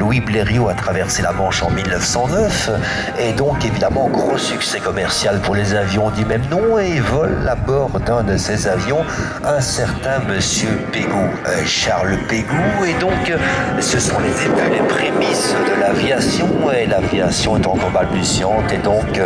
Louis Blériot a traversé la Manche en 1909 et donc évidemment gros succès commercial pour les avions du même nom et vole à bord d'un de ces avions un certain monsieur Pégoud, Charles Pégoud, et donc ce sont les débuts, les prémices de l'aviation et l'aviation est encore balbutiante et donc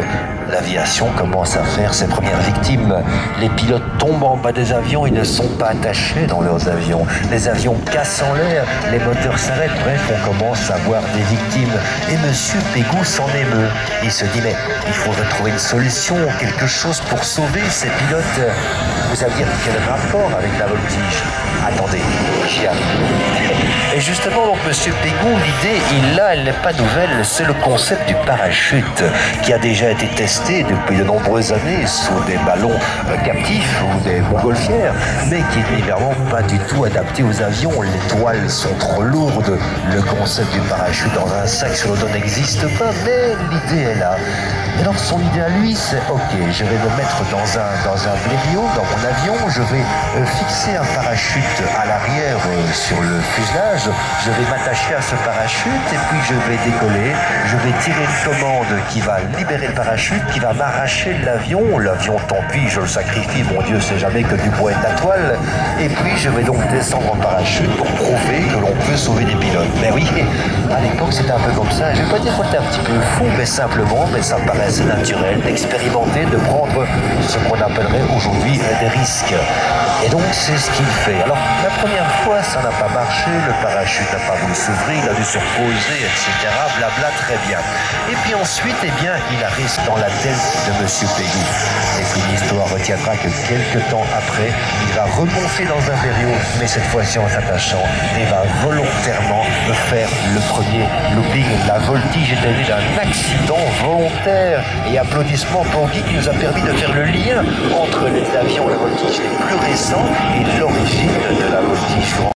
l'aviation commence à faire ses premières victimes. Les pilotes tombent en bas des avions, ils ne sont pas attachés dans leurs avions. Les avions cassent en l'air, les moteurs s'arrêtent, bref, on commence à avoir des victimes. Et monsieur Pégoud s'en émeut. Il se dit, mais il faudrait trouver une solution, quelque chose pour sauver ces pilotes. Vous allez dire, quel rapport avec la voltige? Attendez, j'y arrive. Et justement, donc, monsieur Pégoud, l'idée, elle n'est pas nouvelle, c'est le concept du parachute qui a déjà été testé depuis de nombreuses années sous des ballons captifs ou des montgolfières, mais qui n'est évidemment pas du tout adapté aux avions. Les toiles sont trop lourdes. Le concept du parachute dans un sac sur le dos n'existe pas, mais l'idée est là. Et donc son idée à lui, c'est ok, je vais me mettre dans un Blériot, dans mon avion, je vais fixer un parachute à l'arrière sur le fuselage, je vais m'attacher à ce parachute et puis je vais décoller, je vais tirer une commande qui va libérer le parachute, qui va m'arracher de l'avion, tant pis, je le sacrifie, mon Dieu, c'est jamais que du bois et de la toile, et puis je vais donc descendre en parachute pour prouver que l'on peut sauver des pilotes. Mais oui, à l'époque c'était un peu comme ça, je vais pas dire qu'on était un petit peu fou, mais simplement, ça me paraissait naturel d'expérimenter, de prendre ce qu'on appellerait aujourd'hui des risques. Et donc c'est ce qu'il fait. Alors la première fois ça n'a pas marché, le parachute n'a pas voulu s'ouvrir, il a dû se reposer, etc. Blabla, très bien. Et puis ensuite, il arrive dans la tête de monsieur Pégoud. Et puis l'histoire retiendra que quelques temps après, il va remonter dans un Blériot, mais cette fois-ci en s'attachant, et va volontairement faire le premier looping. La voltige est devenue un accident volontaire. Et applaudissements pour Guy qui nous a permis de faire le lien entre les avions, la voltige les plus récents et l'origine de la voltige.